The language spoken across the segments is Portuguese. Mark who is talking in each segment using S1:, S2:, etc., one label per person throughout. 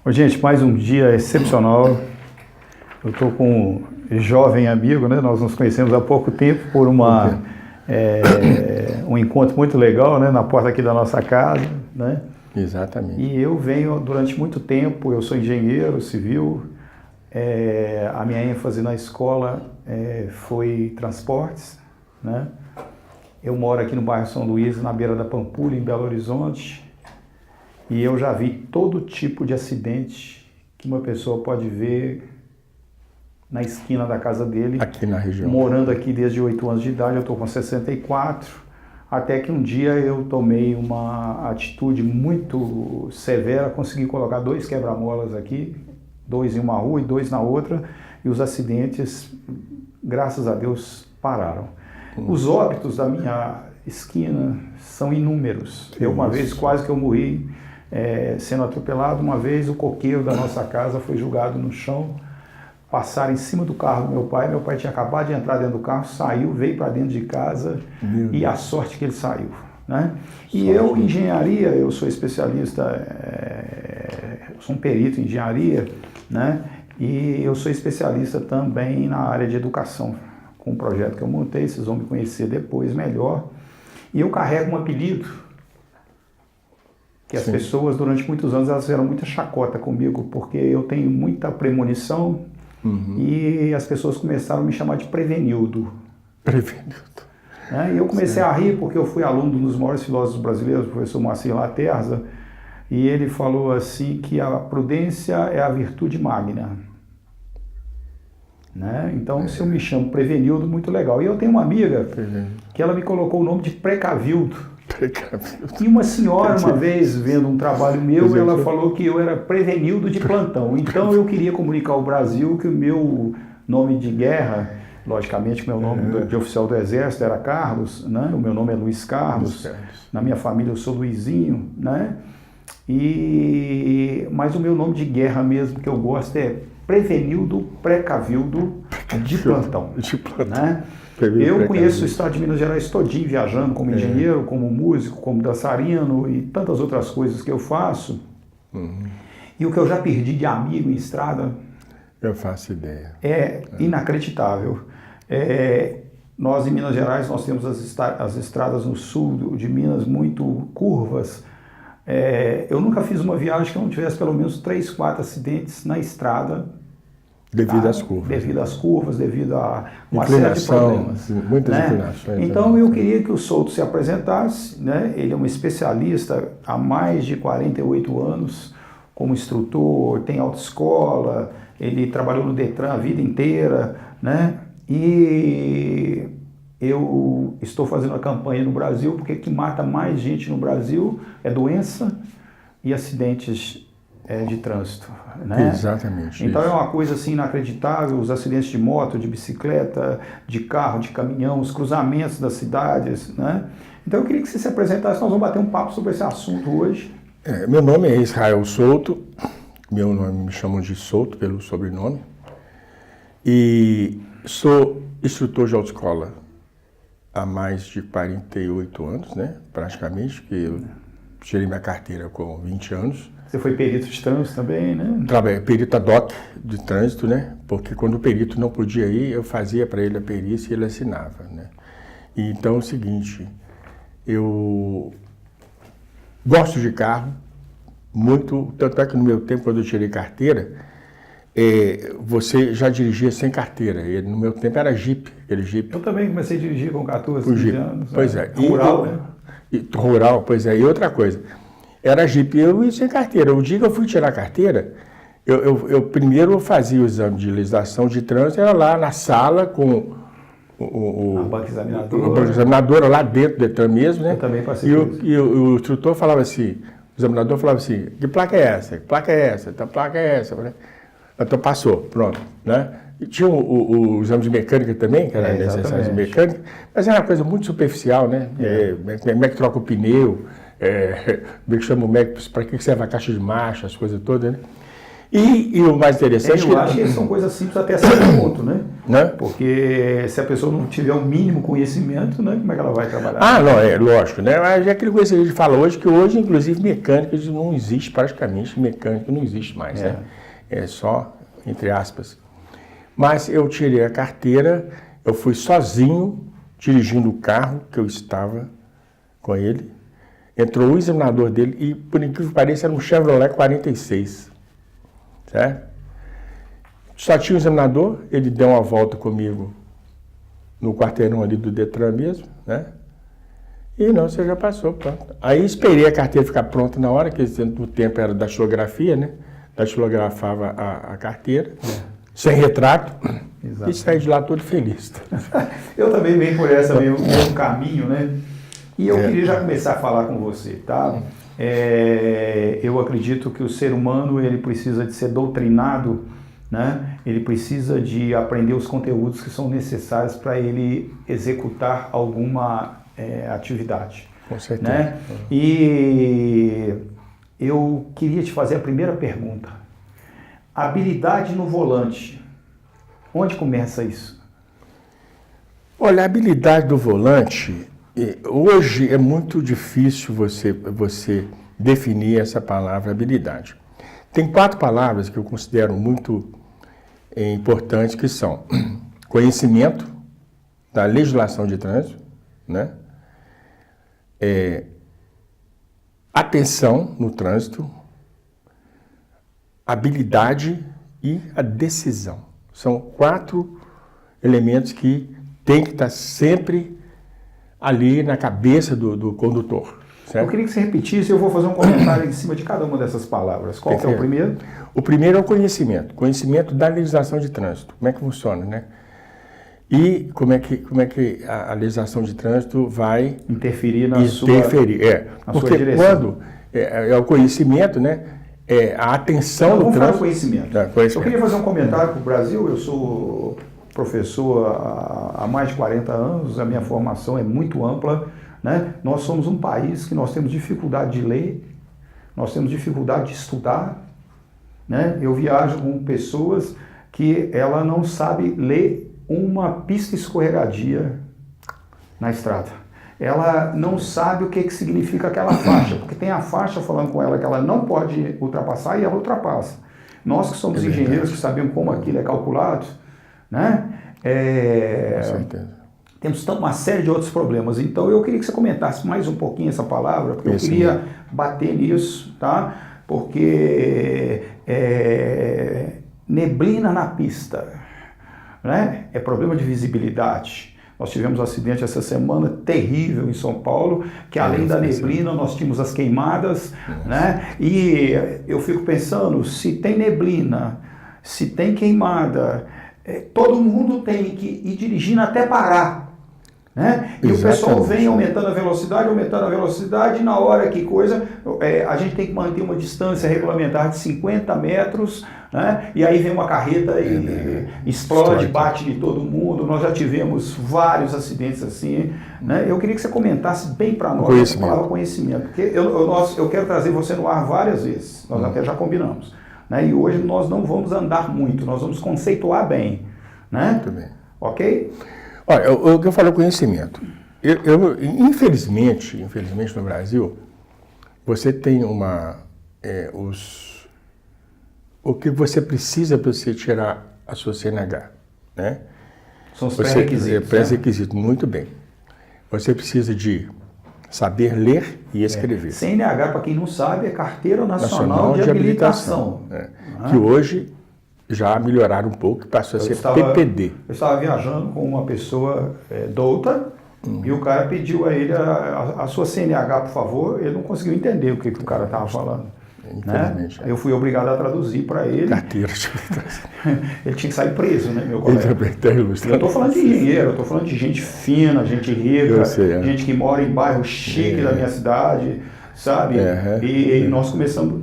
S1: Ô, gente, mais um dia excepcional. Eu estou com um jovem amigo, né? Nós nos conhecemos há pouco tempo por um encontro muito legal, né? Na porta aqui da nossa casa, né?
S2: Exatamente.
S1: E eu venho durante muito tempo, eu sou engenheiro civil, a minha ênfase na escola foi transportes, né? Eu moro aqui no bairro São Luís, na beira da Pampulha, em Belo Horizonte, e eu já vi todo tipo de acidente que uma pessoa pode ver na esquina da casa dele.
S2: Aqui na região.
S1: Morando aqui desde 8 anos de idade, eu estou com 64, até que um dia eu tomei uma atitude muito severa, consegui colocar 2 quebra-molas aqui, 2 em uma rua e 2 na outra, e os acidentes, graças a Deus, pararam. Os óbitos da minha esquina são inúmeros. Eu uma vez quase que eu morri sendo atropelado, uma vez o coqueiro da nossa casa foi jogado no chão, passaram em cima do carro do meu pai tinha acabado de entrar dentro do carro, saiu, veio para dentro de casa e a sorte que ele saiu, né? E eu, engenharia, eu sou especialista, eu sou um perito em engenharia, né? E eu sou especialista também na área de educação, com um projeto que eu montei, vocês vão me conhecer depois melhor. E eu carrego um apelido que as pessoas, durante muitos anos, elas fizeram muita chacota comigo, porque eu tenho muita premonição, e as pessoas começaram a me chamar de Prevenildo.
S2: Prevenildo.
S1: E eu comecei a rir, porque eu fui aluno de um dos maiores filósofos brasileiros, o professor Moacir Laterza, e ele falou assim que a prudência é a virtude magna. Então, se eu me chamo Prevenildo, muito legal. E eu tenho uma amiga que ela me colocou o nome de Precavildo. E uma senhora, uma vez, vendo um trabalho meu, ela falou que eu era Prevenildo de plantão. Então, eu queria comunicar ao Brasil que o meu nome de guerra, logicamente, o meu nome de oficial do Exército era Carlos, né? O meu nome é Luiz Carlos. Na minha família eu sou Luizinho, né? Mas o meu nome de guerra mesmo que eu gosto é Prevenildo Precavildo de plantão. Né? Eu conheço o estado de Minas Gerais todinho, viajando como engenheiro, como músico, como dançarino e tantas outras coisas que eu faço. E o que eu já perdi de amigo em estrada...
S2: Eu faço ideia.
S1: É inacreditável. Nós em Minas Gerais, nós temos as estradas no sul de Minas muito curvas. Eu nunca fiz uma viagem que não tivesse pelo menos 3, 4 acidentes na estrada.
S2: Devido às curvas.
S1: Devido às curvas, devido a uma série de problemas.
S2: Muitas inclinações.
S1: Então eu queria que o Souto se apresentasse, né? Ele é um especialista há mais de 48 anos como instrutor, tem autoescola, ele trabalhou no Detran a vida inteira, né? E eu estou fazendo a campanha no Brasil, porque o que mata mais gente no Brasil é doença e acidentes de trânsito, né?
S2: Exatamente.
S1: Então é uma coisa assim inacreditável, os acidentes de moto, de bicicleta, de carro, de caminhão, os cruzamentos das cidades, né? Então eu queria que você se apresentasse, nós vamos bater um papo sobre esse assunto hoje.
S2: Meu nome é Israel Souto, meu nome me chamam de Souto pelo sobrenome, e sou instrutor de autoescola há mais de 48 anos, né? Praticamente, que eu tirei minha carteira com 20 anos.
S1: Você foi perito de trânsito também, né?
S2: Trabalhei perito ad hoc de trânsito, né? Porque quando o perito não podia ir, eu fazia para ele a perícia e ele assinava, né? E então é o seguinte, eu gosto de carro, muito, tanto é que no meu tempo, quando eu tirei carteira, você já dirigia sem carteira, e no meu tempo era Jeep, aquele Jeep.
S1: Eu também comecei a dirigir com 14, 15 anos.
S2: Pois é.
S1: Rural, né?
S2: Rural, pois é. E outra coisa, era Jeep, eu ia sem carteira. O dia que eu fui tirar a carteira, eu primeiro fazia o exame de legislação de trânsito, era lá na sala com
S1: a banca examinadora.
S2: A banca examinadora lá dentro do Detran mesmo, né?
S1: Eu também passei por isso.
S2: E o instrutor falava assim, o examinador falava assim, que placa é essa? Que placa é essa? Que placa é essa? Então passou, pronto, né? E tinha o exame de mecânica também, que era necessário de mecânica, mas era uma coisa muito superficial, né? Como é que troca o pneu, como é que chama o médico, para que serve a caixa de marcha, as coisas todas, né? E o mais interessante...
S1: Eu acho que são coisas simples até certo ponto, né?
S2: Né?
S1: Porque se a pessoa não tiver o mínimo conhecimento, né, como é que ela vai trabalhar?
S2: Ah, não, é lógico, né? Mas é aquilo que a gente fala hoje, que hoje, inclusive, mecânica não existe praticamente, mecânica não existe mais, né? É só, entre aspas. Mas eu tirei a carteira, eu fui sozinho, dirigindo o carro que eu estava com ele. Entrou o examinador dele e, por incrível que pareça, era um Chevrolet 46. Certo? Só tinha o examinador, ele deu uma volta comigo no quarteirão ali do Detran mesmo, né? E não, você já passou, pronto. Aí esperei a carteira ficar pronta na hora, que o tempo era da datilografia, né? Datilografava a carteira, sem retrato, e saí de lá todo feliz.
S1: Eu também venho por esse mesmo caminho, né? E eu queria já começar a falar com você, tá? Eu acredito que o ser humano ele precisa de ser doutrinado, né? Ele precisa de aprender os conteúdos que são necessários para ele executar alguma atividade.
S2: Com certeza.
S1: Né? E eu queria te fazer a primeira pergunta. Habilidade no volante. Onde começa isso?
S2: Olha, a habilidade do volante... Hoje é muito difícil você definir essa palavra habilidade. Tem 4 palavras que eu considero muito importantes, que são conhecimento da legislação de trânsito, né? Atenção no trânsito, habilidade e a decisão. São 4 elementos que tem que estar sempre ali na cabeça do condutor. Certo?
S1: Eu queria que você repetisse, eu vou fazer um comentário em cima de cada uma dessas palavras. Qual que é o primeiro?
S2: O primeiro é o conhecimento. Conhecimento da legislação de trânsito. Como é que funciona, né? E como é que a legislação de trânsito vai
S1: interferir na sua
S2: porque
S1: direção.
S2: Quando é o conhecimento, né? A atenção do trânsito.
S1: Vamos falar conhecimento. Eu queria fazer um comentário para o Brasil. Eu sou professor há mais de 40 anos, a minha formação é muito ampla, né? Nós somos um país que nós temos dificuldade de ler, nós temos dificuldade de estudar, né? Eu viajo com pessoas que ela não sabe ler uma pista escorregadia na estrada. Ela não sabe o que significa aquela faixa, porque tem a faixa falando com ela que ela não pode ultrapassar e ela ultrapassa. Nós que somos engenheiros, que sabemos como aquilo é calculado, né?
S2: Com certeza.
S1: Temos uma série de outros problemas. Então eu queria que você comentasse mais um pouquinho essa palavra, porque eu queria bater nisso, tá? Porque neblina na pista, né? É problema de visibilidade. Nós tivemos um acidente essa semana terrível em São Paulo, que além da neblina nós tínhamos as queimadas, né? E eu fico pensando, se tem neblina, se tem queimada, todo mundo tem que ir dirigindo até parar, né? E o pessoal vem aumentando a velocidade, e na hora que coisa, a gente tem que manter uma distância regulamentar de 50 metros, né? E aí vem uma carreta e explode, bate de todo mundo. Nós já tivemos vários acidentes assim, né? Eu queria que você comentasse bem para nós a palavra conhecimento, porque eu quero trazer você no ar várias vezes, nós até já combinamos. Né? E hoje nós não vamos andar muito, nós vamos conceituar bem, né?
S2: Muito bem.
S1: Ok?
S2: Olha, o que eu falo é conhecimento. Infelizmente no Brasil, você tem o que você precisa para você tirar a sua CNH, né?
S1: São os pré-requisitos.
S2: Pré-requisitos, muito bem. Você precisa de saber ler e escrever.
S1: CNH, para quem não sabe, é Carteira Nacional de Habilitação.
S2: Que hoje já melhoraram um pouco, passou a ser PPD.
S1: Eu estava viajando com uma pessoa douta e o cara pediu a ele a sua CNH, por favor. Ele não conseguiu entender o que o cara estava falando. Infelizmente. Né? Eu fui obrigado a traduzir para ele.
S2: Carteira de habilitação.
S1: Ele tinha que sair preso, né, meu colega?
S2: Eu
S1: estou falando de engenheiro, eu estou falando de gente fina, gente rica, gente que mora em bairro chique da minha cidade, sabe? E nós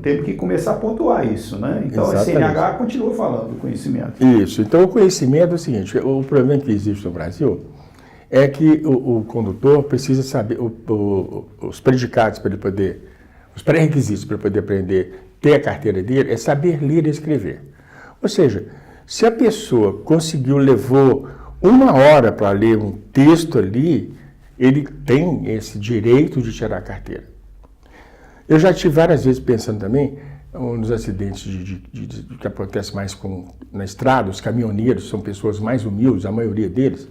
S1: temos que começar a pontuar isso, né? Então a CNH continua falando do conhecimento.
S2: Isso, então o conhecimento é o seguinte, o problema que existe no Brasil é que o condutor precisa saber os predicados para ele poder, os pré-requisitos para ele poder aprender ter a carteira dele é saber ler e escrever. Ou seja, se a pessoa levou 1 hora para ler um texto ali, ele tem esse direito de tirar a carteira. Eu já tive várias vezes pensando também nos acidentes que acontece mais na estrada, os caminhoneiros são pessoas mais humildes, a maioria deles.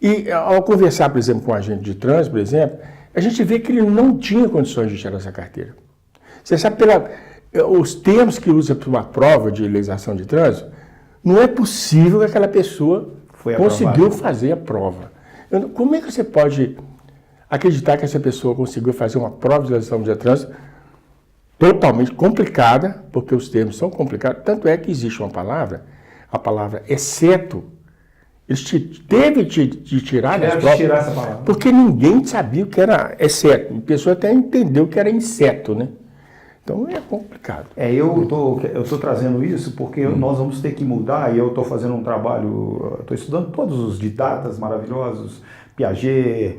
S2: E ao conversar, por exemplo, com um agente de trânsito, por exemplo, a gente vê que ele não tinha condições de tirar essa carteira. Você sabe, os termos que usa para uma prova de legislação de trânsito, não é possível que aquela pessoa conseguiu fazer a prova. Como é que você pode acreditar que essa pessoa conseguiu fazer uma prova de legislação de trânsito totalmente complicada, porque os termos são complicados, tanto é que existe uma palavra, a palavra exceto, eles teve de tirar das provas,
S1: essa palavra.
S2: Porque ninguém sabia o que era exceto, a pessoa até entendeu que era inseto, né? Então é complicado.
S1: Eu tô trazendo isso porque nós vamos ter que mudar, e eu estou fazendo um trabalho, estou estudando todos os didatas maravilhosos, Piaget,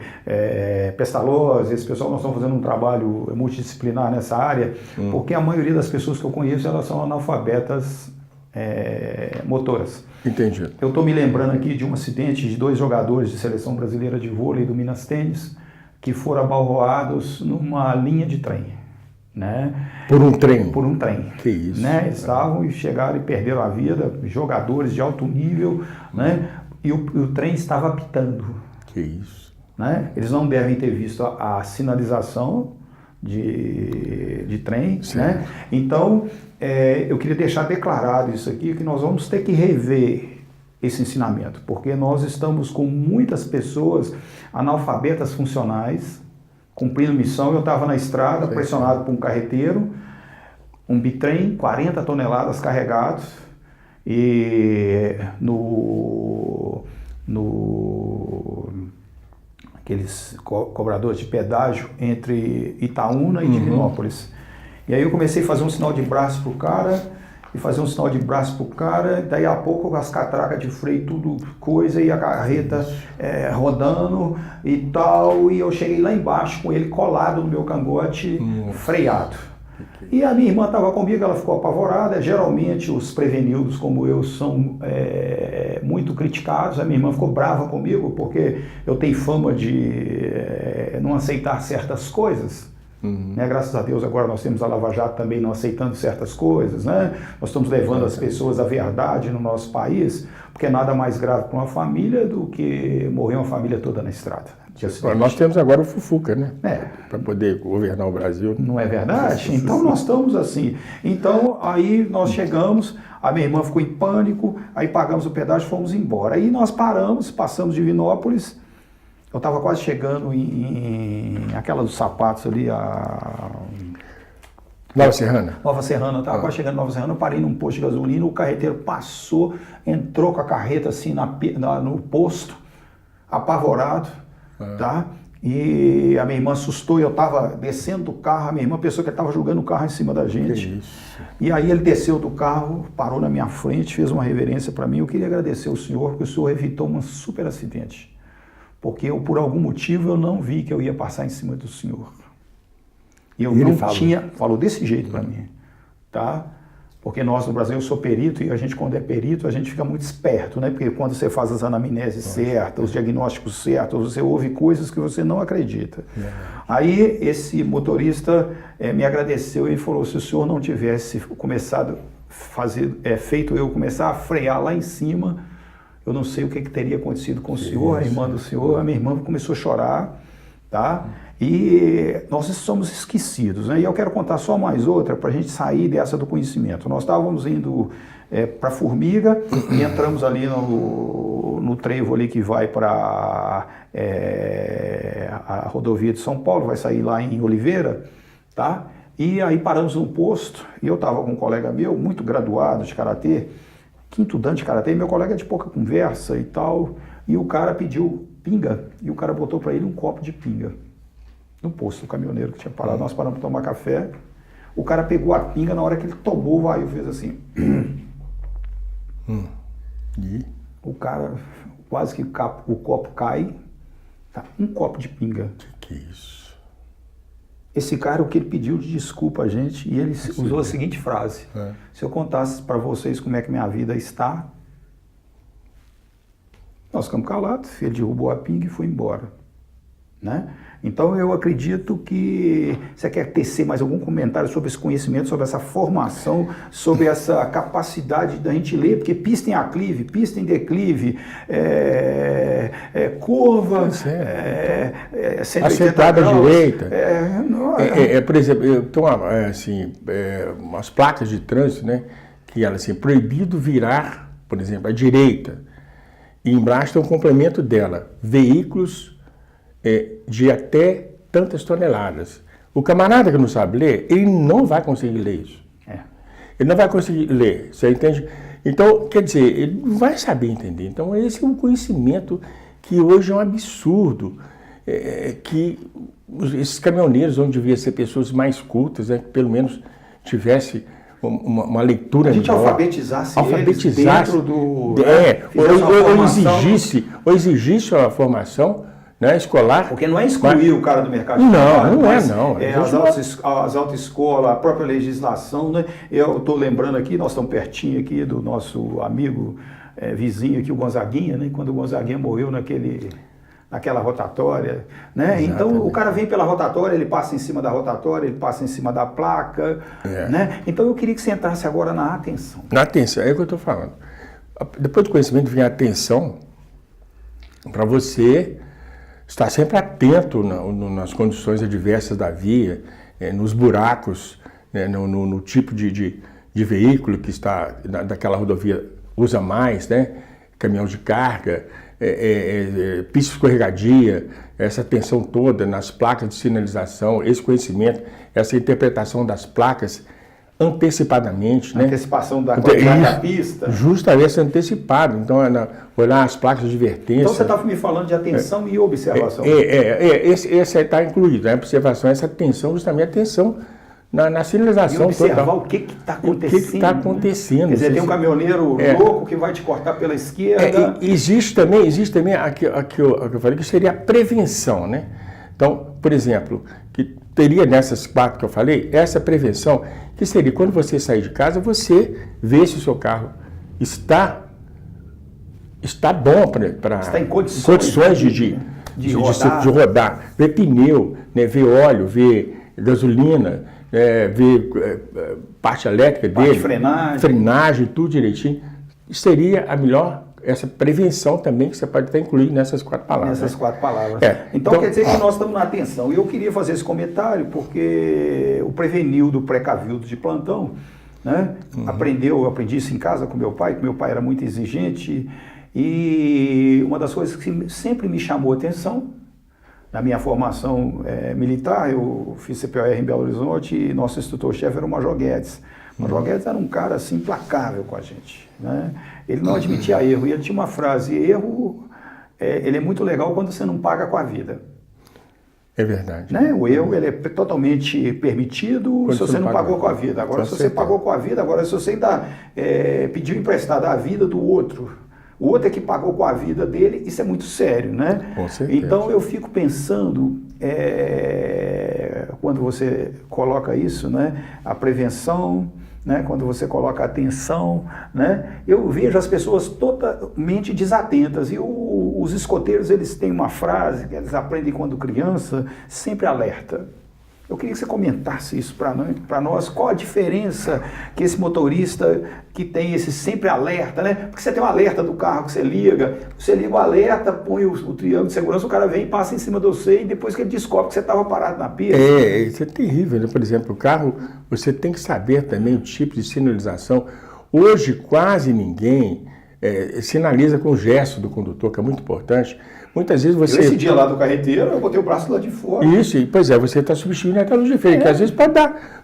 S1: Pestalozzi, esse pessoal, nós estamos fazendo um trabalho multidisciplinar nessa área, porque a maioria das pessoas que eu conheço, elas são analfabetas motoras.
S2: Entendi.
S1: Eu estou me lembrando aqui de um acidente de 2 jogadores de seleção brasileira de vôlei do Minas Tênis, que foram abalroados numa linha de trem. Né?
S2: Por um trem?
S1: Por um trem.
S2: Que isso.
S1: Né? Eles estavam e chegaram e perderam a vida, jogadores de alto nível, né? E o trem estava apitando.
S2: Que isso.
S1: Né? Eles não devem ter visto a sinalização de trem. Né? Então, eu queria deixar declarado isso aqui, que nós vamos ter que rever esse ensinamento, porque nós estamos com muitas pessoas analfabetas funcionais, cumprindo missão. Eu estava na estrada, pressionado por um carreteiro, um bitrem, 40 toneladas carregados, e aqueles cobradores de pedágio entre Itaúna e Divinópolis. E aí eu comecei a fazer um sinal de braço pro cara, daí a pouco as catracas de freio, tudo coisa, e a carreta rodando e tal, e eu cheguei lá embaixo com ele colado no meu cangote, freado. E a minha irmã estava comigo, ela ficou apavorada. Geralmente os prevenidos como eu são muito criticados. A minha irmã ficou brava comigo porque eu tenho fama de não aceitar certas coisas. Né? Graças a Deus agora nós temos a Lava Jato também não aceitando certas coisas, né? Nós estamos levando as pessoas à verdade no nosso país, porque é nada mais grave para uma família do que morrer uma família toda na estrada.
S2: Nós temos agora o Fufuca, né?
S1: Para
S2: poder governar o Brasil.
S1: Não é verdade? Então nós estamos assim. Então aí nós chegamos, a minha irmã ficou em pânico, aí pagamos o pedágio e fomos embora. Aí nós passamos de Divinópolis. Eu estava quase chegando em aquela dos sapatos ali,
S2: Nova Serrana?
S1: Nova Serrana, eu estava quase chegando em Nova Serrana, eu parei num posto de gasolina, o carreteiro passou, entrou com a carreta assim no posto, apavorado, tá? E a minha irmã assustou, e eu estava descendo do carro, a minha irmã pensou que ele estava jogando o carro em cima da gente.
S2: Que isso.
S1: E aí ele desceu do carro, parou na minha frente, fez uma reverência para mim. Eu queria agradecer ao senhor, porque o senhor evitou um super acidente. Porque eu, por algum motivo, eu não vi que eu ia passar em cima do senhor. E eu não tinha... Falou desse jeito para mim, tá? Porque nós, no Brasil, eu sou perito, e a gente, quando é perito, a gente fica muito esperto, né? Porque quando você faz as anamneses certas, os diagnósticos certos, você ouve coisas que você não acredita. Aí, esse motorista me agradeceu e falou, se o senhor não tivesse começado feito eu começar a frear lá em cima, eu não sei o que teria acontecido com o senhor, a irmã do senhor. A minha irmã começou a chorar, tá? E nós somos esquecidos, né? E eu quero contar só mais outra para a gente sair dessa do conhecimento. Nós estávamos indo para Formiga e entramos ali no trevo ali que vai para a rodovia de São Paulo, vai sair lá em Oliveira, tá? E aí paramos num posto e eu estava com um colega meu, muito graduado de karatê, quinto dan de karatê, meu colega de pouca conversa e tal, e o cara pediu pinga, e o cara botou para ele um copo de pinga no posto, o caminhoneiro que tinha parado. Nós paramos para tomar café, o cara pegou a pinga, na hora que ele tomou, vai, fez assim.
S2: E?
S1: O cara, quase que o copo cai, tá, um copo de pinga.
S2: Que isso?
S1: Esse cara, o que ele pediu de desculpa a gente, e ele usou a seguinte frase: se eu contasse para vocês como é que minha vida está, nós ficamos calados, ele derrubou a pinga e foi embora, né? Então eu acredito que você quer tecer mais algum comentário sobre esse conhecimento, sobre essa formação, sobre essa capacidade da gente ler, porque pista em aclive, pista em declive, curva,
S2: acertada à direita. Por exemplo, tem umas placas de trânsito, né, que elas assim, proibido virar, por exemplo, à direita. E embaixo tem um complemento dela, veículos de até tantas toneladas. O camarada que não sabe ler, ele não vai conseguir ler isso. Ele não vai conseguir ler, você entende? Então, quer dizer, ele não vai saber entender. Então, esse é um conhecimento que hoje é um absurdo, que esses caminhoneiros, onde devia ser pessoas mais cultas, que pelo menos tivesse uma leitura.
S1: A gente alfabetizasse eles dentro do...
S2: ou exigisse a formação, né, escolar.
S1: Porque não é excluir o cara do mercado de
S2: trabalho. Não.
S1: As autoescolas, a própria legislação, né? Eu estou lembrando aqui, nós estamos pertinho aqui do nosso amigo vizinho aqui, o Gonzaguinha, né? Quando o Gonzaguinha morreu naquela rotatória, né? Então o cara vem pela rotatória, ele passa em cima da rotatória, ele passa em cima da placa, né? Então eu queria que você entrasse agora na atenção.
S2: Na atenção, é o que eu estou falando. Depois do conhecimento vem a atenção para você estar sempre atento nas condições adversas da via, nos buracos, né, no tipo de veículo que está daquela rodovia usa mais, né? Caminhão de carga, pista escorregadia, essa atenção toda nas placas de sinalização, esse conhecimento, essa interpretação das placas antecipadamente, né?
S1: Antecipação da qualidade da pista.
S2: Justamente antecipado. Então, olhar as placas de advertência.
S1: Então, você estava me falando de atenção e observação.
S2: Esse está incluído, né? Observação, essa atenção, justamente atenção na sinalização.
S1: E observar total. O que está acontecendo.
S2: O que está acontecendo. Né?
S1: Quer dizer, tem um caminhoneiro louco que vai te cortar pela esquerda.
S2: Existe também aqui eu falei que seria a prevenção, né? Então, por exemplo, que teria nessas 4 que eu falei, essa prevenção, que seria quando você sair de casa, você vê se o seu carro está bom para
S1: está em condições
S2: de rodar. Ver pneu, né, ver óleo, ver gasolina, ver parte elétrica dele, frenagem, tudo direitinho. Seria a melhor, essa prevenção também que você pode até incluir nessas 4 palavras.
S1: Nessas 4 palavras. Então quer dizer que nós estamos na atenção. E eu queria fazer esse comentário porque o Prevenildo Precavildo de plantão, né? Aprendi isso em casa com meu pai, que meu pai era muito exigente. E uma das coisas que sempre me chamou a atenção, na minha formação militar, eu fiz CPOR em Belo Horizonte e nosso instrutor-chefe era o Major Guedes. O Major Guedes era um cara assim, implacável com a gente, né? Ele não admitia erro, e ele tinha uma frase: erro, ele é muito legal quando você não paga com a vida.
S2: É verdade.
S1: Né? O erro ele é totalmente permitido quando se você não pagou com a vida. Agora, se você pagou com a vida, agora se você ainda pediu emprestado a vida do outro, o outro é que pagou com a vida dele, isso é muito sério, né?
S2: Com certeza.
S1: Então eu fico pensando, quando você coloca isso, né? A prevenção, né? Quando você coloca a atenção, né? Eu vejo as pessoas totalmente desatentas e os escoteiros, eles têm uma frase que eles aprendem quando criança, sempre alerta. Eu queria que você comentasse isso para nós, qual a diferença que esse motorista que tem esse sempre alerta, né? Porque você tem um alerta do carro que você liga o alerta, põe o triângulo de segurança, o cara vem, passa em cima de você e depois que ele descobre que você estava parado na pista.
S2: Isso é terrível, né? Por exemplo, o carro, você tem que saber também o tipo de sinalização. Hoje quase ninguém sinaliza com o gesto do condutor, que é muito importante. Muitas vezes você...
S1: Esse dia lá do carreteiro, eu botei o braço lá de fora.
S2: Isso, pois você está substituindo aquela luz de freio, que às vezes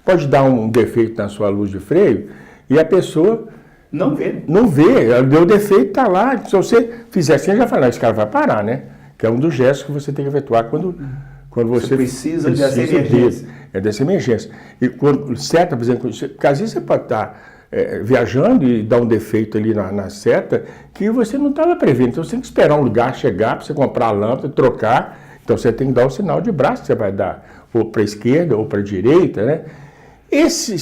S2: pode dar um defeito na sua luz de freio e a pessoa...
S1: Não vê.
S2: Não vê, ela deu defeito, está lá. Se você fizer assim, já fala, esse cara vai parar, né? Que é um dos gestos que você tem que efetuar quando você
S1: precisa dessa emergência.
S2: Dessa emergência. E quando seta, por exemplo, porque às vezes você pode estar viajando e dar um defeito ali na seta que você não estava prevendo. Então você tem que esperar um lugar chegar para você comprar a lâmpada, trocar, Então você tem que dar o sinal de braço que você vai dar, ou para a esquerda ou para a direita, né? Esse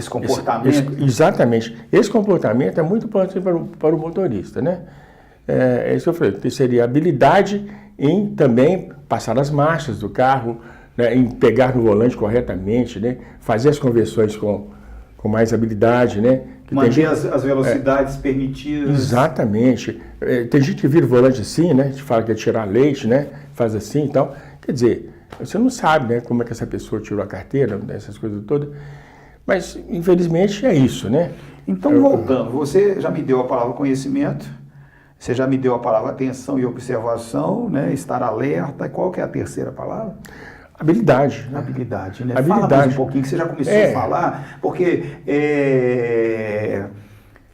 S2: comportamento. Exatamente. Esse comportamento é muito importante para o motorista, né? Isso eu falei, que seria a habilidade em também passar as marchas do carro, né? Em pegar no volante corretamente, né? Fazer as conversões com mais habilidade, né?
S1: Manter as velocidades permitidas.
S2: Exatamente. Tem gente que vira o volante assim, né? A gente fala que é tirar leite, né? Faz assim e tal. Quer dizer, você não sabe, né? Como é que essa pessoa tirou a carteira, né? Essas coisas todas. Mas, infelizmente, é isso, né?
S1: Então, voltando, você já me deu a palavra conhecimento, você já me deu a palavra atenção e observação, né? Estar alerta. Qual que é a terceira palavra?
S2: Habilidade.
S1: Né? Habilidade, né?
S2: Habilidade.
S1: Fala mais um pouquinho, que você já começou a falar, porque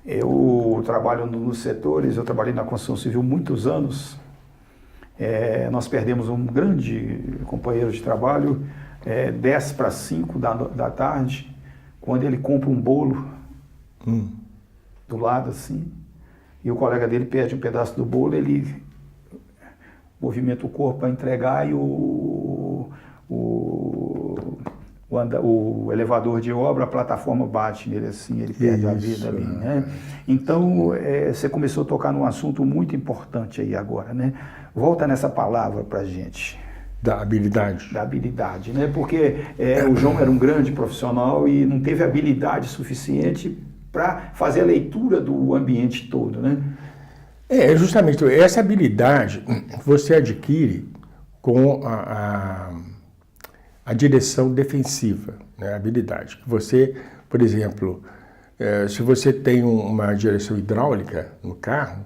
S1: eu trabalho nos setores, eu trabalhei na construção civil muitos anos, nós perdemos um grande companheiro de trabalho, 10 para 5 da tarde, quando ele compra um bolo do lado assim, e o colega dele pede um pedaço do bolo, ele movimenta o corpo para entregar e o elevador de obra, a plataforma bate nele assim, ele perde a vida ali, né? Então, você começou a tocar num assunto muito importante aí agora, né? Volta nessa palavra pra gente.
S2: Da habilidade.
S1: Da habilidade, né? Porque o João era um grande profissional e não teve habilidade suficiente para fazer a leitura do ambiente todo, né?
S2: Justamente, essa habilidade você adquire com a direção defensiva, né? A habilidade. Você, por exemplo, se você tem uma direção hidráulica no carro,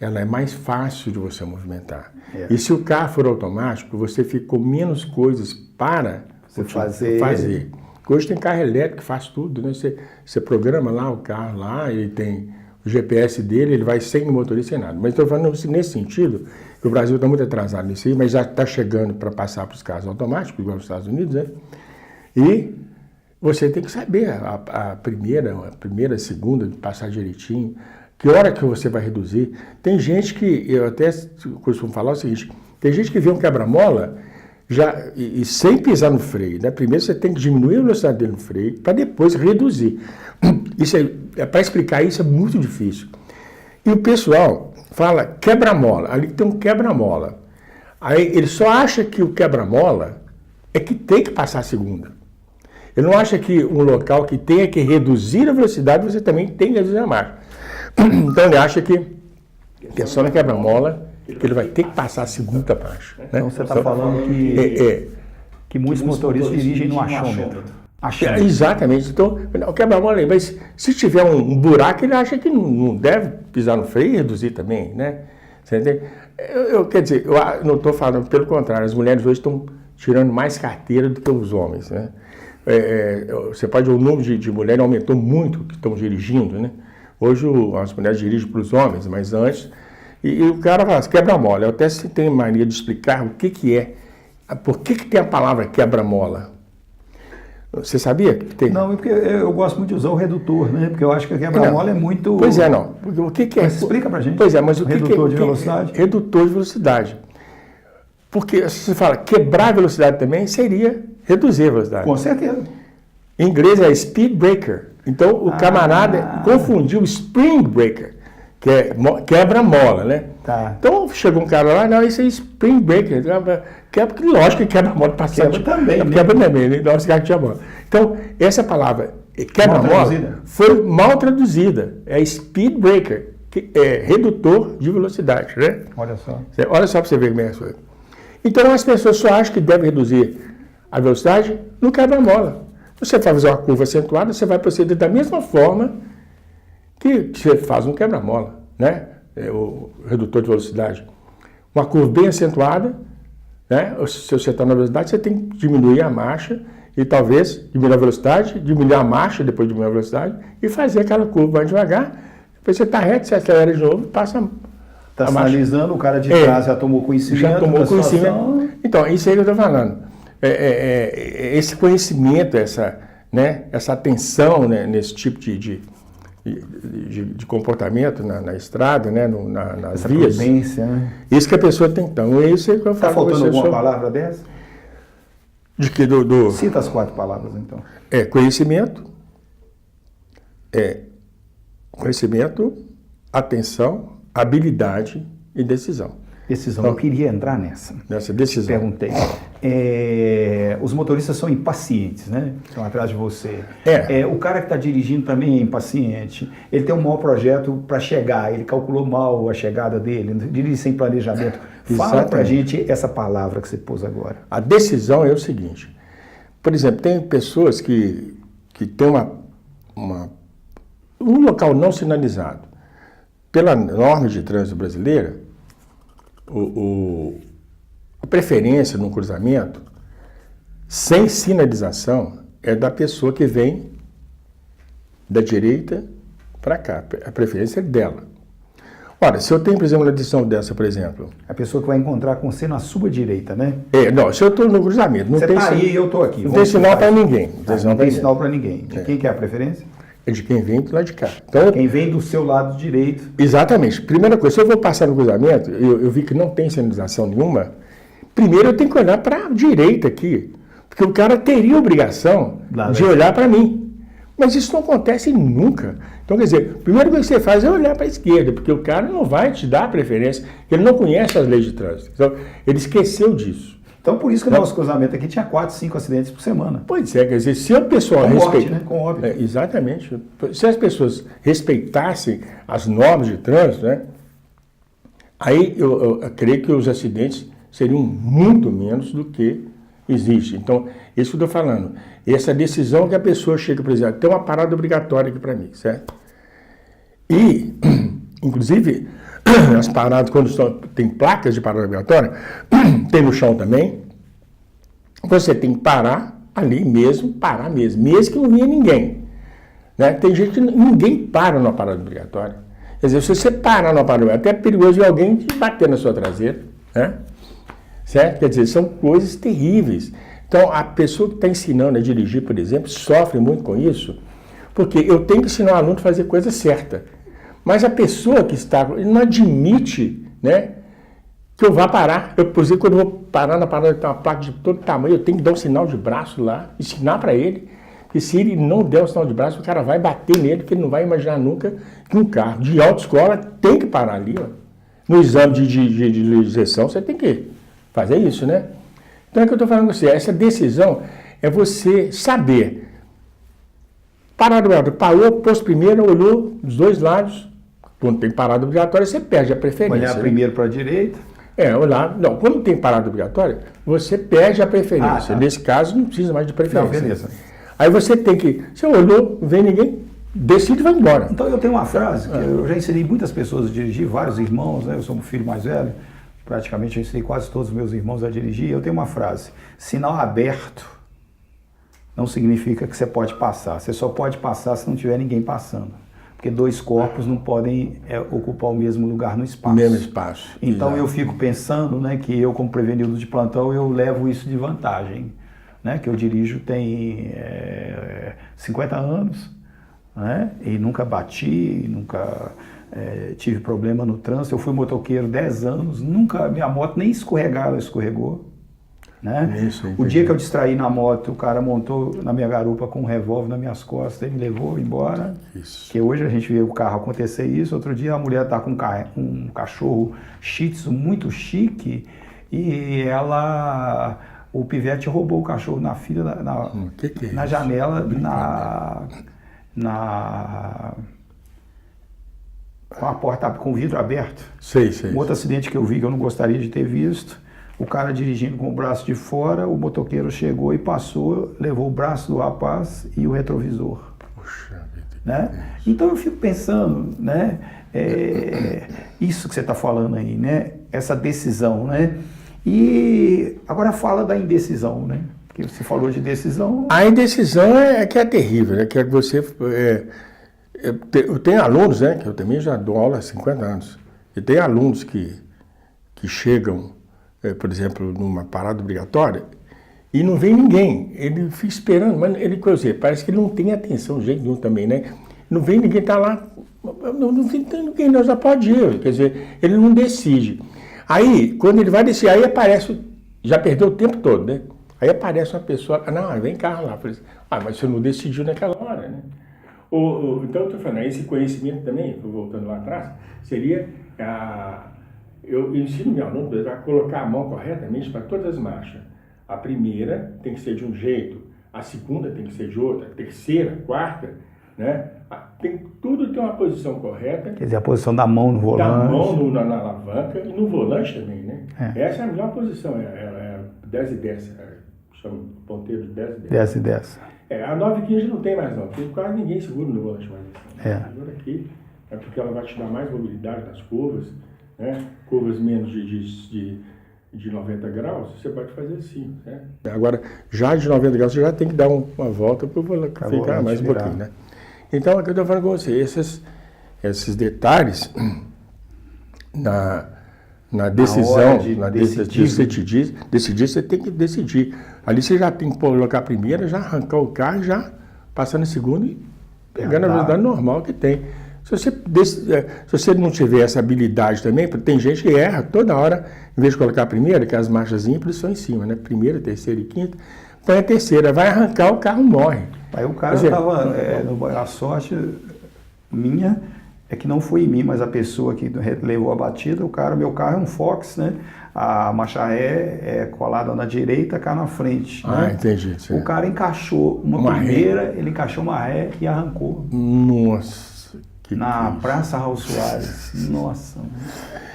S2: ela é mais fácil de você movimentar. E se o carro for automático, você fica com menos coisas para fazer. Hoje tem carro elétrico que faz tudo, né? Você programa lá o carro, lá, ele tem o GPS dele, ele vai sem motorista, sem nada. Mas estou falando nesse sentido, que o Brasil está muito atrasado nisso aí, mas já está chegando para passar para os carros automáticos, igual nos Estados Unidos, né? E você tem que saber a primeira, a segunda, passar direitinho, que hora que você vai reduzir. Tem gente que, eu até costumo falar o seguinte, tem gente que vê um quebra-mola e sem pisar no freio, né? Primeiro você tem que diminuir a velocidade dele no freio, para depois reduzir. Isso para explicar isso é muito difícil. E o pessoal fala quebra-mola, ali tem um quebra-mola. Aí ele só acha que o quebra-mola é que tem que passar a segunda. Ele não acha que um local que tenha que reduzir a velocidade, você também tem que reduzir a marcha. Então ele acha que é só na quebra-mola que ele vai ter que passar a segunda marcha. Né?
S1: Então você está falando que muitos motoristas dirigem no achômetro.
S2: Exatamente. Então, o quebra-mola, mas se tiver um buraco, ele acha que não deve pisar no freio e reduzir também, né? Você entende? Quer dizer, eu não estou falando, pelo contrário, as mulheres hoje estão tirando mais carteira do que os homens, né? Você pode ver o número de mulheres aumentou muito que estão dirigindo, né? Hoje as mulheres dirigem para os homens, mas antes... E o cara fala assim, quebra-mola. Eu até tenho mania de explicar o que é. Por que tem a palavra quebra-mola? Você sabia que tem?
S1: Não, porque eu gosto muito de usar o redutor, né? Porque eu acho que a quebra-mola é muito...
S2: Pois não. O que é?
S1: Mas explica pra gente.
S2: Pois é, mas o que é?
S1: Redutor de velocidade?
S2: Redutor de velocidade. Porque se você fala quebrar a velocidade também, seria reduzir a velocidade.
S1: Com certeza.
S2: Em inglês é speed breaker. Então o camarada confundiu spring breaker, que é quebra-mola, né?
S1: Tá.
S2: Então chegou um cara lá, não, isso é spring breaker. Lógico que quebra-mola passando.
S1: Quebra também, né?
S2: Quebra também, né? Nossa, carro tinha mola. Então, essa palavra quebra-mola foi mal traduzida. É speed breaker, que é redutor de velocidade, né?
S1: Olha só.
S2: Olha só para você ver como é as coisas. Então as pessoas só acham que devem reduzir a velocidade no quebra-mola. Você vai fazer uma curva acentuada, você vai proceder da mesma forma que você faz um quebra-mola, né? O redutor de velocidade. Uma curva bem acentuada, né? Se você está na velocidade, você tem que diminuir a marcha e talvez diminuir a velocidade, diminuir a marcha, depois diminuir a velocidade e fazer aquela curva mais devagar. Depois você está reto, você acelera de novo e passa
S1: Está sinalizando, o cara de trás já tomou conhecimento.
S2: Já tomou conhecimento. Então, isso aí que eu estou falando. Esse conhecimento, essa atenção, né, nesse tipo de de comportamento na estrada, né, nas
S1: Essa
S2: vias.
S1: prudência, né?
S2: Isso que a pessoa tem. Então, é isso que eu
S1: Está
S2: falo.
S1: faltando alguma palavra dessa?
S2: De que
S1: Cita as 4 palavras, então.
S2: Conhecimento, atenção, habilidade e decisão.
S1: Decisão.
S2: Então,
S1: eu queria entrar nessa
S2: decisão.
S1: Perguntei. Os motoristas são impacientes, né? Estão atrás de você. O cara que está dirigindo também é impaciente. Ele tem um mau projeto para chegar, ele calculou mal a chegada dele, dirige sem planejamento. Fala para a gente essa palavra que você pôs agora.
S2: A decisão é o seguinte. Por exemplo, tem pessoas que têm um local não sinalizado. Pela norma de trânsito brasileira, a preferência no cruzamento, sem sinalização, é da pessoa que vem da direita para cá. A preferência é dela. Ora, se eu tenho, por exemplo, uma decisão dessa, por exemplo...
S1: A pessoa que vai encontrar com você na sua direita, né?
S2: Não, se eu estou no cruzamento...
S1: Você está aí e eu estou aqui.
S2: Não tem sinal para ninguém.
S1: Não tem sinal para ninguém. De quem que é a preferência?
S2: É de quem vem do lado de cá. Então,
S1: quem vem do seu lado direito.
S2: Exatamente. Primeira coisa, se eu vou passar no cruzamento, eu vi que não tem sinalização nenhuma, primeiro eu tenho que olhar para a direita aqui, porque o cara teria a obrigação de olhar para mim. Mas isso não acontece nunca. Então, quer dizer, a primeira coisa que você faz é olhar para a esquerda, porque o cara não vai te dar preferência, ele não conhece as leis de trânsito. Então, ele esqueceu disso.
S1: Então, por isso que o nosso cruzamento aqui tinha 4, 5 acidentes por semana.
S2: Pois é, quer dizer, se a pessoa
S1: respeita... né? Com óbito.
S2: Exatamente. Se as pessoas respeitassem as normas de trânsito, né, aí eu creio que os acidentes seriam muito menos do que existe. Então, isso que eu estou falando. Essa decisão que a pessoa chega, por exemplo, tem uma parada obrigatória aqui para mim, certo? E, inclusive, as paradas, quando tem placas de parada obrigatória, tem no chão também, você tem que parar ali mesmo, mesmo que não venha ninguém. Né? Tem gente que ninguém para numa parada obrigatória. Quer dizer, se você parar numa parada obrigatória, até é perigoso ver alguém te bater na sua traseira. Né? Certo? Quer dizer, são coisas terríveis. Então, a pessoa que está ensinando a dirigir, por exemplo, sofre muito com isso, porque eu tenho que ensinar o aluno a fazer a coisa certa. Mas a pessoa que está, ele não admite, né, que eu vá parar. Eu, por exemplo, quando eu vou parar na parada, tem uma placa de todo tamanho, eu tenho que dar um sinal de braço lá, ensinar para ele, que se ele não der um sinal de braço, o cara vai bater nele, porque ele não vai imaginar nunca que um carro de autoescola tem que parar ali. Ó. No exame de legislação, você tem que fazer isso, né? Então é que eu estou falando com você, essa decisão é você saber. Parada obrigatória, parou, pôs primeiro, olhou dos dois lados. Quando tem parada obrigatória, você perde a preferência.
S1: Olhar primeiro para a direita.
S2: Olhar. Não, quando tem parada obrigatória, você perde a preferência. Nesse caso, não precisa mais de preferência.
S1: Não, beleza.
S2: Aí você tem que. Você olhou, não vem ninguém, decide e vai embora.
S1: Então eu tenho uma frase que eu já ensinei muitas pessoas a dirigir, vários irmãos, né? Eu sou um filho mais velho, praticamente eu ensinei quase todos os meus irmãos a dirigir. Eu tenho uma frase: sinal aberto não significa que você pode passar. Você só pode passar se não tiver ninguém passando. Porque 2 corpos não podem ocupar o mesmo lugar no espaço.
S2: Mesmo espaço.
S1: Então
S2: Exato.
S1: eu fico pensando, né, que eu, como prevenido de plantão, eu levo isso de vantagem. Né, que eu dirijo tem 50 anos, né, e nunca bati, nunca tive problema no trânsito. Eu fui motoqueiro 10 anos, nunca, minha moto nem escorregar, ela escorregou. Né?
S2: Isso,
S1: o dia que eu distraí na moto, o cara montou na minha garupa com um revólver nas minhas costas, ele me levou embora.
S2: Isso.
S1: Que hoje a gente vê o carro acontecer isso. Outro dia a mulher está com um cachorro shih tzu muito chique e o pivete roubou o cachorro na fila, na janela, com a porta, com o vidro aberto.
S2: Sei.
S1: Um outro acidente que eu vi que eu não gostaria de ter visto. O cara dirigindo com o braço de fora, o motoqueiro chegou e passou, levou o braço do rapaz e o retrovisor.
S2: Puxa vida.
S1: Né? Então eu fico pensando, né, isso que você está falando aí, né, essa decisão, né? E agora fala da indecisão, né? Porque você falou de decisão.
S2: A indecisão é que é terrível, né? Que é que você... eu tenho alunos, né? Que eu também já dou aula há 50 anos. E tem alunos que chegam... por exemplo, numa parada obrigatória, e não vem ninguém. Ele fica esperando, mas ele, parece que ele não tem atenção de jeito nenhum também, né? não vem ninguém, está lá, não tem ninguém, não, já pode ir, quer dizer, ele não decide. Aí, quando ele vai decidir, aí aparece, já perdeu o tempo todo, né? Aí aparece uma pessoa, não, vem cá lá, falei, mas você não decidiu naquela hora, né? Então, eu estou falando, esse conhecimento também, voltando lá atrás, seria, eu ensino meu aluno a colocar a mão corretamente para todas as marchas. A primeira tem que ser de um jeito, a segunda tem que ser de outra, a terceira, a quarta, né? Tudo tem uma posição correta.
S1: Quer dizer, a posição da mão no volante.
S2: Da mão na alavanca e no volante também, né? Essa é a melhor posição, é 10 e 10, chama ponteiro de 10 e 10.
S1: 10 e 10.
S2: A 9 e 15 não tem mais não, porque quase ninguém segura no volante mais. Segura aqui, porque ela vai te dar mais mobilidade nas curvas, né? Curvas menos de 90 graus, você pode fazer assim, né? Agora, já de 90 graus, você já tem que dar uma volta para o volante ficar mais um pouquinho, né? Então, aqui eu estou falando com você, esses detalhes na decisão, decidir, você tem que decidir. Ali você já tem que colocar a primeira, já arrancar o carro, já passar na segunda e pegar na velocidade normal que tem. Se você não tiver essa habilidade também, porque tem gente que erra toda hora, em vez de colocar a primeira, que as marchas ímpares são em cima, né? Primeira, terceira e quinta, põe a terceira, vai arrancar, o carro morre.
S1: Aí o cara estava, a sorte minha é que não foi em mim, mas a pessoa que levou a batida, meu carro é um Fox, né? A marcha ré é colada na direita, cá na frente. Né?
S2: Entendi. Sim.
S1: O cara encaixou uma primeira, ele encaixou uma ré e arrancou.
S2: Nossa.
S1: Na Praça Raul Soares. Nossa.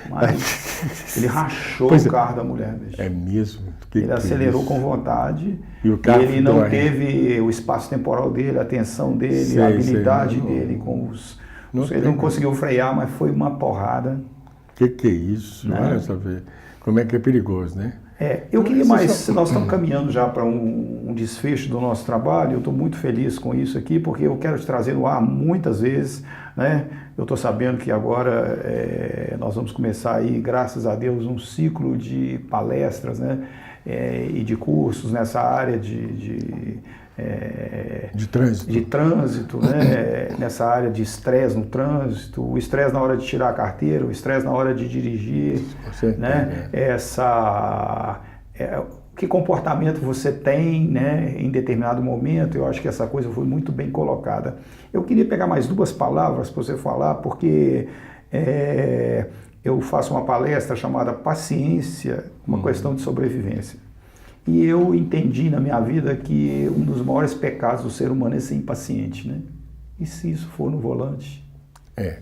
S1: Mas ele rachou o carro da mulher dele.
S2: É mesmo?
S1: Ele acelerou com vontade. E ele não teve o espaço temporal dele, a atenção dele, a habilidade dele com os... Ele não conseguiu frear, mas foi uma porrada.
S2: Que é isso? Né? Olha só ver. Como é que é perigoso, né?
S1: Eu queria mais, nós estamos caminhando já para um desfecho do nosso trabalho, eu estou muito feliz com isso aqui, porque eu quero te trazer no ar muitas vezes, né? Eu estou sabendo que agora nós vamos começar aí, graças a Deus, um ciclo de palestras, né? E de cursos nessa área de trânsito, né? Nessa área de estresse no trânsito, o estresse na hora de tirar a carteira, o estresse na hora de dirigir, né? Que comportamento você tem, né, em determinado momento. Eu acho que essa coisa foi muito bem colocada. Eu queria pegar mais 2 palavras para você falar, porque eu faço uma palestra chamada Paciência, uma questão de sobrevivência. E eu entendi na minha vida que um dos maiores pecados do ser humano é ser impaciente, né? E se isso for no volante?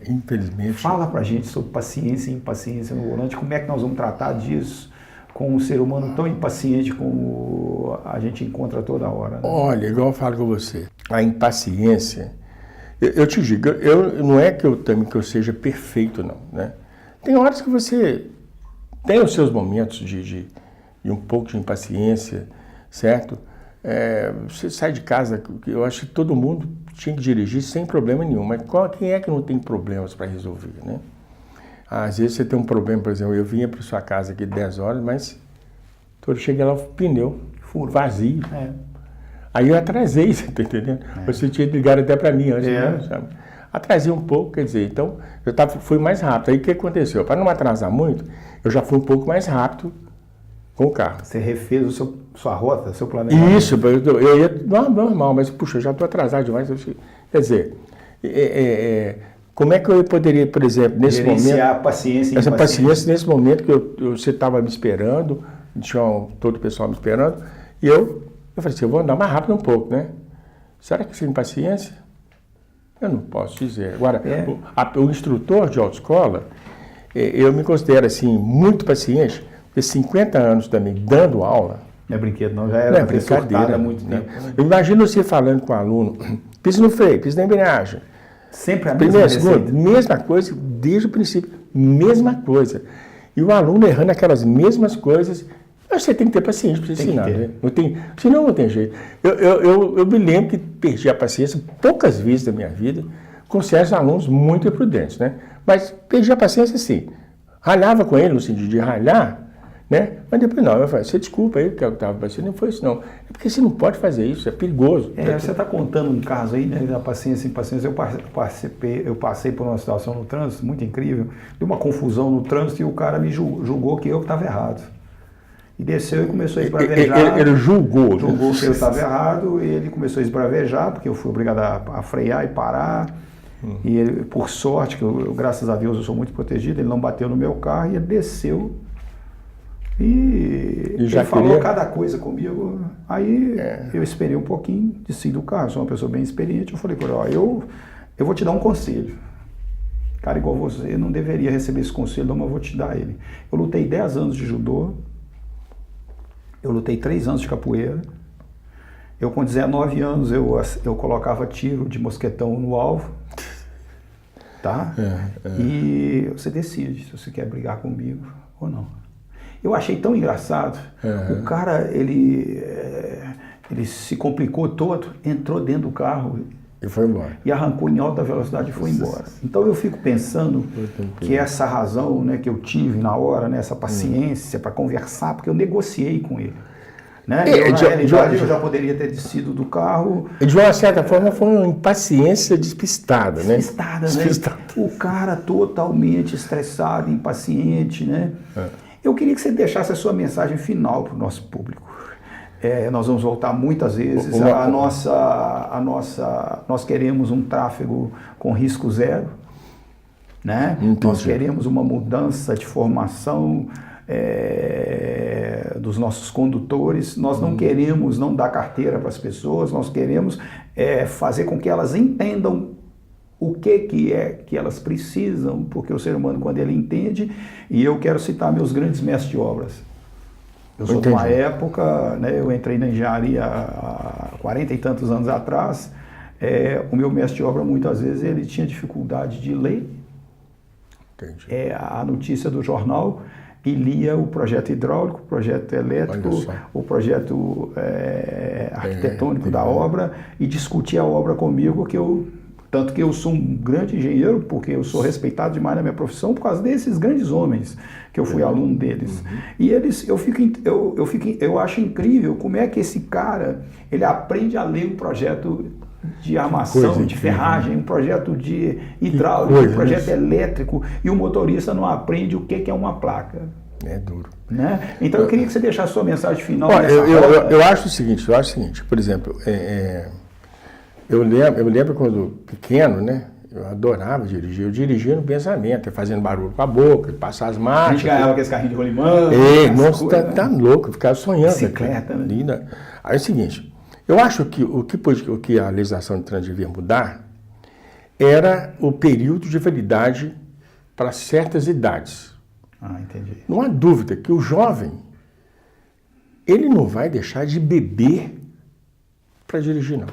S2: Infelizmente.
S1: Fala pra gente sobre paciência e impaciência no volante. Como é que nós vamos tratar disso com um ser humano tão impaciente como a gente encontra toda hora? Né?
S2: Olha, igual eu falo com você, a impaciência, eu te digo, não é que eu seja perfeito, não, né? Tem horas que você tem os seus momentos de um pouco de impaciência, certo? Você sai de casa, eu acho que todo mundo tinha que dirigir sem problema nenhum, mas quem é que não tem problemas para resolver, né? Às vezes você tem um problema, por exemplo, eu vinha para sua casa aqui 10 horas, mas eu cheguei lá, o pneu vazio. Aí eu atrasei, você está entendendo? Você tinha ligado até para mim antes, né, sabe? Atrasei um pouco, quer dizer, então fui mais rápido. Aí o que aconteceu? Para não atrasar muito, eu já fui um pouco mais rápido com o carro.
S1: Você refez sua rota, seu planejamento?
S2: Isso, eu ia normal, mas puxa, eu já estou atrasado demais. Quer dizer, como é que eu poderia, por exemplo, nesse momento...
S1: Essa
S2: paciência nesse momento que você estava me esperando, tinha todo o pessoal me esperando, e eu falei assim, eu vou andar mais rápido um pouco, né? Será que sem paciência? Eu não posso dizer. Agora, o instrutor de autoescola, eu me considero assim, muito paciente, porque 50 anos também dando aula...
S1: Não é brinquedo, não, já era
S2: brincadeira
S1: há muito tempo.
S2: Né? Eu imagino você falando com o aluno, pisa no freio, pisa na embreagem.
S1: Sempre a mesma receita.
S2: Mesma coisa, desde o princípio, mesma coisa. E o aluno errando aquelas mesmas coisas, você tem que ter paciência para ensinar, né? Senão não tem jeito. Eu me lembro que perdi a paciência poucas vezes da minha vida com certos alunos muito imprudentes, né? Mas perdi a paciência sim. Ralhava com ele, no sentido de ralhar, né? Mas depois não, eu falei, você desculpa aí, que eu estava parecendo, não foi isso não. É porque você não pode fazer isso, é perigoso.
S1: Você está contando um caso aí, né, da paciência, impaciência. Eu passei por uma situação no trânsito muito incrível, deu uma confusão no trânsito e o cara me julgou que eu estava errado. E desceu e começou a esbravejar.
S2: Ele julgou.
S1: Julgou que eu estava errado e ele começou a esbravejar, porque eu fui obrigado a frear e parar. E ele, por sorte, que graças a Deus eu sou muito protegido, ele não bateu no meu carro e ele desceu. E ele falou cada coisa comigo. Aí eu esperei um pouquinho, desci do carro, sou uma pessoa bem experiente. Eu falei com ele, ó, eu vou te dar um conselho. Cara igual você não deveria receber esse conselho, não, mas eu vou te dar ele. Eu lutei 10 anos de judô, eu lutei 3 anos de capoeira. Eu com 19 anos eu colocava tiro de mosquetão no alvo. Tá? E você decide se você quer brigar comigo ou não. Eu achei tão engraçado. O cara, ele se complicou todo, entrou dentro do carro
S2: e foi embora.
S1: E arrancou em alta velocidade e foi embora. Então eu fico pensando que essa razão, né, que eu tive na hora, né, essa paciência para conversar, porque eu negociei com ele. Né? Na realidade, eu já poderia ter descido do carro.
S2: De uma certa forma, foi uma impaciência despistada, né?
S1: Despistada, né? O cara totalmente estressado, impaciente, né? Eu queria que você deixasse a sua mensagem final para o nosso público. Nós vamos voltar muitas vezes. Nós queremos um tráfego com risco zero, né? Nós queremos uma mudança de formação dos nossos condutores. Nós não queremos não dar carteira para as pessoas, nós queremos fazer com que elas entendam o que é que elas precisam, porque o ser humano, quando ele entende, e eu quero citar meus grandes mestres de obras. Eu sou de uma época, né, eu entrei na engenharia há 40 e tantos anos atrás, o meu mestre de obra, muitas vezes, ele tinha dificuldade de ler a notícia do jornal, e lia o projeto hidráulico, o projeto elétrico, o projeto arquitetônico da obra, e discutia a obra comigo, tanto que eu sou um grande engenheiro, porque eu sou respeitado demais na minha profissão, por causa desses grandes homens, que eu fui aluno deles. E eu acho incrível como é que esse cara, ele aprende a ler um projeto de armação, de ferragem, um projeto de hidráulico, um projeto elétrico, e o motorista não aprende o que é uma placa.
S2: É duro.
S1: Né? Então eu queria que você deixasse sua mensagem final.
S2: Eu acho o seguinte, por exemplo, eu lembro quando pequeno, né? Eu adorava dirigir, eu dirigia no pensamento, fazendo barulho com a boca, passar as marchas.
S1: A gente ganhava aqueles carrinhos de rolimã.
S2: Nossa, tá louco, eu ficava sonhando.
S1: Bicicleta, né?
S2: Linda. Aí é o seguinte, eu acho que o que a legislação de trânsito devia mudar era o período de validade para certas idades.
S1: Entendi.
S2: Não há dúvida que o jovem, ele não vai deixar de beber para dirigir, não.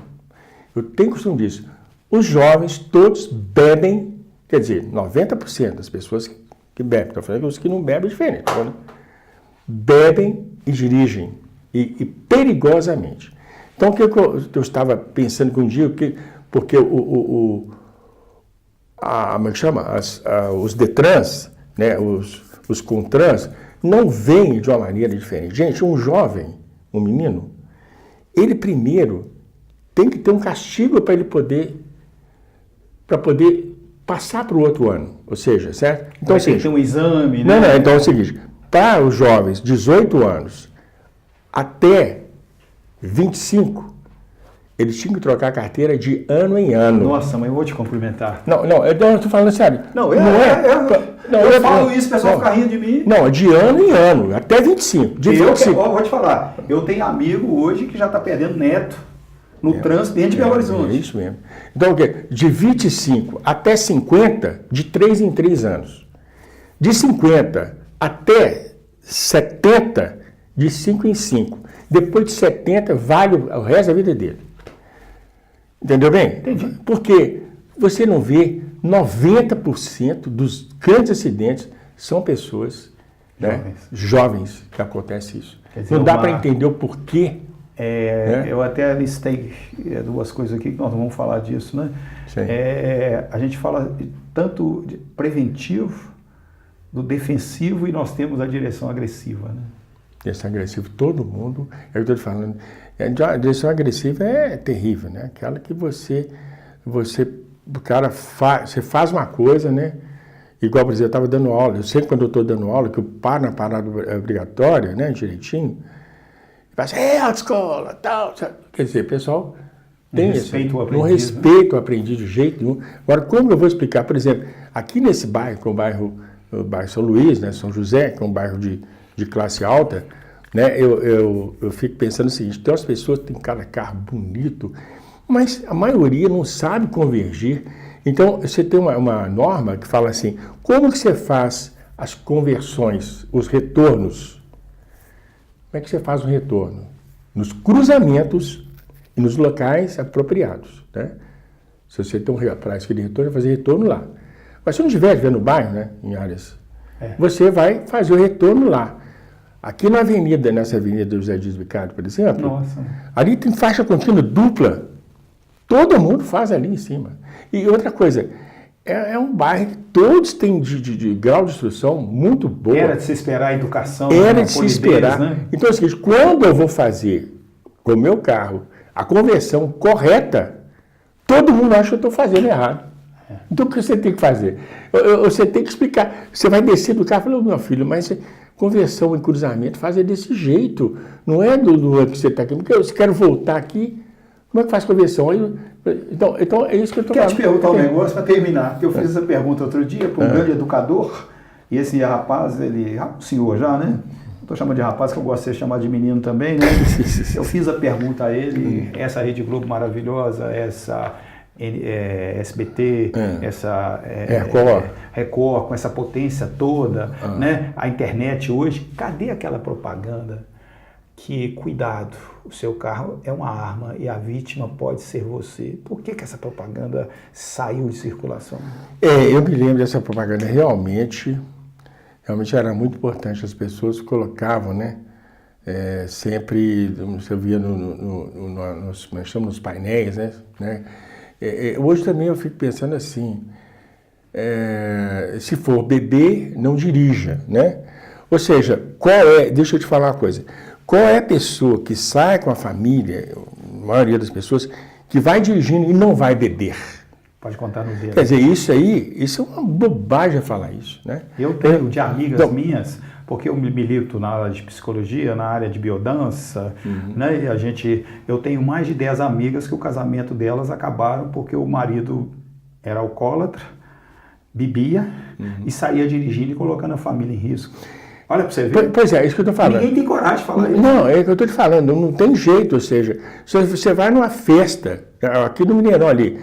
S2: Eu tenho costume disso. Os jovens todos bebem, quer dizer, 90% das pessoas que bebem, estou falando que os que não bebem é diferente, né? Bebem e dirigem, e perigosamente. Então, o que eu estava pensando que um dia, porque como é que chama? Os DETRANs, né, os CONTRANs, não veem de uma maneira diferente. Gente, um jovem, um menino, ele primeiro tem que ter um castigo para ele poder passar para o outro ano, ou seja, certo? Então,
S1: tem que ter um exame, né?
S2: Não, então é o seguinte, para os jovens 18 anos até 25, eles tinham que trocar a carteira de ano em ano.
S1: Nossa, mas eu vou te cumprimentar.
S2: Não, eu estou falando sério.
S1: Eu falo isso, o pessoal fica rindo de mim.
S2: Não, de ano em ano, até 25.
S1: Vou te falar, eu tenho amigo hoje que já está perdendo neto no trânsito dentro de Belo Horizonte.
S2: É isso mesmo. Então, o quê? De 25 até 50, de 3 em 3 anos. De 50 até 70, de 5 em 5. Depois de 70, vale o resto da vida dele. Entendeu bem?
S1: Entendi.
S2: Porque você não vê 90% dos grandes acidentes são pessoas jovens que acontece isso. Dizer, não dá para entender o porquê.
S1: Eu até listei duas coisas aqui que nós vamos falar disso, né? A gente fala tanto de preventivo do defensivo e nós temos a direção agressiva, né?
S2: Direção agressiva, todo mundo, é o que eu estou te falando. A direção agressiva é terrível, né? Aquela que você faz uma coisa, né? Igual, por exemplo, eu estava dando aula, eu sempre quando eu estou dando aula, que eu paro na parada obrigatória, né, direitinho, fala assim, autoescola, tal, sabe? Quer dizer, pessoal tem não respeita o aprendiz de jeito nenhum. Agora, como eu vou explicar, por exemplo, aqui nesse bairro, que é o bairro São Luís, né, São José, que é um bairro de classe alta, né, eu fico pensando o seguinte, tem umas pessoas que têm cada carro bonito, mas a maioria não sabe convergir. Então, você tem uma norma que fala assim, como que você faz as conversões, os retornos? Como é que você faz o retorno? Nos cruzamentos e nos locais apropriados, né? Se você tem para escolher retorno, fazer retorno lá. Mas se não estiver no bairro, né, em áreas, você vai fazer o retorno lá. Aqui nessa avenida José Dias Bicardo, por exemplo, ali tem faixa contínua dupla. Todo mundo faz ali em cima. E outra coisa, é um bairro que todos têm de grau de instrução muito boa.
S1: Era de se esperar a educação.
S2: Era de se esperar. Né? Então é o seguinte, quando eu vou fazer com o meu carro a conversão correta, todo mundo acha que eu estou fazendo errado. Então o que você tem que fazer? Você tem que explicar. Você vai descer do carro e fala, meu filho, mas conversão em cruzamento faz desse jeito. Não é do que você está aqui. Porque eu quero voltar aqui. Como é que faz conversão? Então é isso que eu estou falando.
S1: Quero te perguntar um negócio para terminar, porque eu fiz essa pergunta outro dia para um grande educador, e esse rapaz, ele, um senhor já, né? Estou chamando de rapaz, que eu gosto de ser chamado de menino também, né? Eu fiz a pergunta a ele, essa Rede Globo maravilhosa, essa SBT, essa Record, com essa potência toda, né? A internet hoje, cadê aquela propaganda? Que, cuidado, o seu carro é uma arma e a vítima pode ser você. Por que essa propaganda saiu de circulação?
S2: Eu me lembro dessa propaganda, realmente era muito importante. As pessoas colocavam, né, sempre, você via nos painéis, né? Hoje também eu fico pensando assim, se for beber, não dirija, né? Ou seja, deixa eu te falar uma coisa, qual é a pessoa que sai com a família, a maioria das pessoas, que vai dirigindo e não vai beber?
S1: Pode contar no dedo.
S2: Quer dizer, isso é uma bobagem falar isso, né?
S1: Eu tenho de amigas minhas, porque eu milito na área de psicologia, na área de biodança, né? E eu tenho mais de 10 amigas que o casamento delas acabaram porque o marido era alcoólatra, bebia e saía dirigindo e colocando a família em risco. Olha para você ver.
S2: Pois é isso que eu estou falando.
S1: Ninguém tem coragem de falar isso.
S2: Não, é o que eu estou te falando, não tem jeito, ou seja, se você vai numa festa, aqui no Mineirão ali,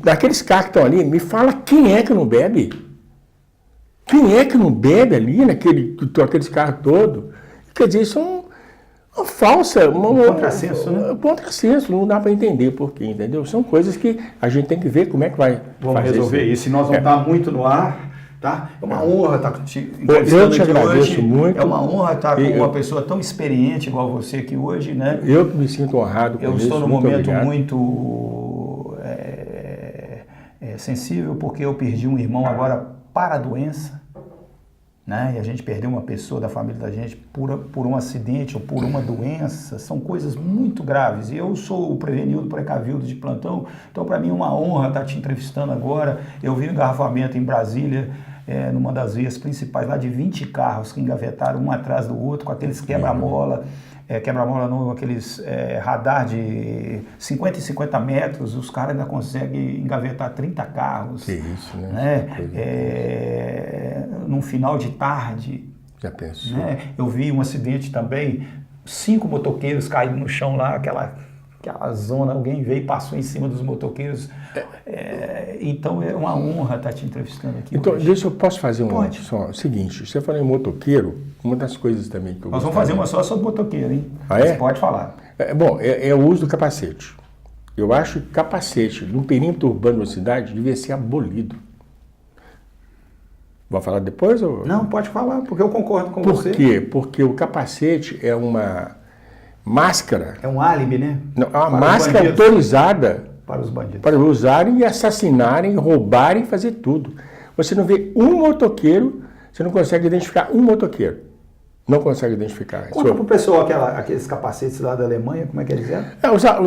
S2: daqueles carros que estão ali, me fala quem é que não bebe? Quem é que não bebe ali, aqueles carros todos? Quer dizer, isso é uma falsa... Um
S1: contrassenso, né?
S2: Contrassenso, não dá para entender por quê, entendeu? São coisas que a gente tem que ver como é que vai
S1: Vamos resolver isso. E nós vamos estar muito no ar... Tá? É uma honra estar contigo.
S2: Eu te agradeço muito.
S1: É uma honra estar com uma pessoa tão experiente igual você aqui hoje, né?
S2: Eu me sinto honrado com isso.
S1: Eu estou num momento muito sensível, porque eu perdi um irmão agora para a doença, né? E a gente perdeu uma pessoa da família da gente por um acidente ou por uma doença. São coisas muito graves. E eu sou o precavido de plantão, então para mim é uma honra estar te entrevistando agora. Eu vi um engarrafamento em Brasília, numa das vias principais, lá de 20 carros que engavetaram um atrás do outro, com aqueles quebra-mola, aqueles radar de 50 e 50 metros, os caras ainda conseguem engavetar 30 carros.
S2: Que isso, né?
S1: Num final de tarde.
S2: Já pensou?
S1: Né? Eu vi um acidente também, 5 motoqueiros caíram no chão lá, aquela zona, alguém veio e passou em cima dos motoqueiros. Então é uma honra estar te entrevistando aqui.
S2: Então,
S1: hoje.
S2: eu posso fazer
S1: Pode.
S2: Seguinte, você falou em motoqueiro, uma das coisas também que eu
S1: Nós vamos fazer uma só sobre motoqueiro, hein?
S2: Ah, é?
S1: Você pode falar.
S2: É o uso do capacete. Eu acho que capacete no perímetro urbano da cidade devia ser abolido. Vou falar depois? Ou...
S1: Não, pode falar, porque eu concordo com você.
S2: Por quê? Porque o capacete é uma máscara.
S1: É um álibi, né?
S2: Não, é uma máscara autorizada
S1: para os bandidos.
S2: Para usarem e assassinarem, roubarem e fazer tudo. Você não vê um motoqueiro, você não consegue identificar um motoqueiro. Não consegue identificar.
S1: Conta para o pessoal aqueles capacetes lá da Alemanha, como é que eles eram?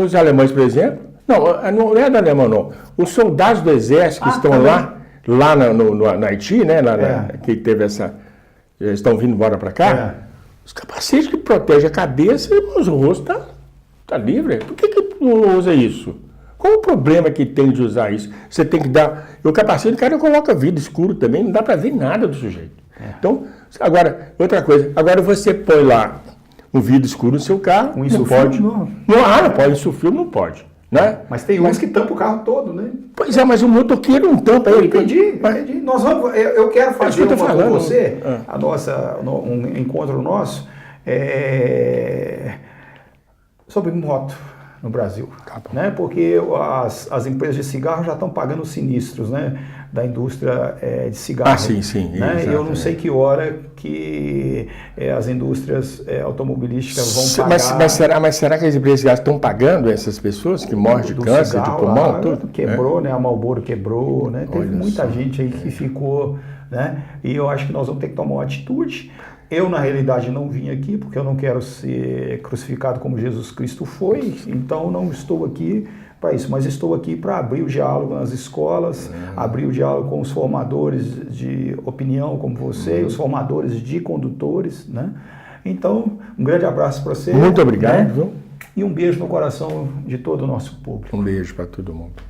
S2: Os alemães, por exemplo, não é da Alemanha, não. Os soldados do exército que estão lá no Haiti, né, que teve essa... Eles estão vindo embora para cá, os capacetes que protegem a cabeça, mas o rosto tá livre. Por que não usa isso? Qual o problema que tem de usar isso? Você tem que dar... O capacete, o cara coloca vidro escuro também, não dá para ver nada do sujeito. Então, agora, outra coisa, agora você põe lá um vidro escuro no seu carro, não pode. Não pode, insufilme não pode. Né?
S1: Mas tem uns que tampam o carro todo, né?
S2: Pois é, mas o motoqueiro não tampa ele.
S1: Entendi. Eu quero fazer com você, um encontro nosso, sobre moto no Brasil. Né? Porque as empresas de cigarro já estão pagando sinistros, né? Da indústria de cigarro.
S2: Sim.
S1: Né? Eu não sei que hora que as indústrias automobilísticas vão pagar...
S2: Mas será que as empresas de cigarro estão pagando essas pessoas que morrem de câncer, de pulmão? Tudo?
S1: Quebrou, né? A Marlboro quebrou, né? Teve muita gente aí que ficou, né? E eu acho que nós vamos ter que tomar uma atitude. Eu, na realidade, não vim aqui porque eu não quero ser crucificado como Jesus Cristo foi, então não estou aqui para isso, mas estou aqui para abrir o diálogo nas escolas, abrir o diálogo com os formadores de opinião como você, os formadores de condutores, né? Então, um grande abraço para você.
S2: Muito obrigado.
S1: Né? E um beijo no coração de todo o nosso público.
S2: Um beijo para todo mundo.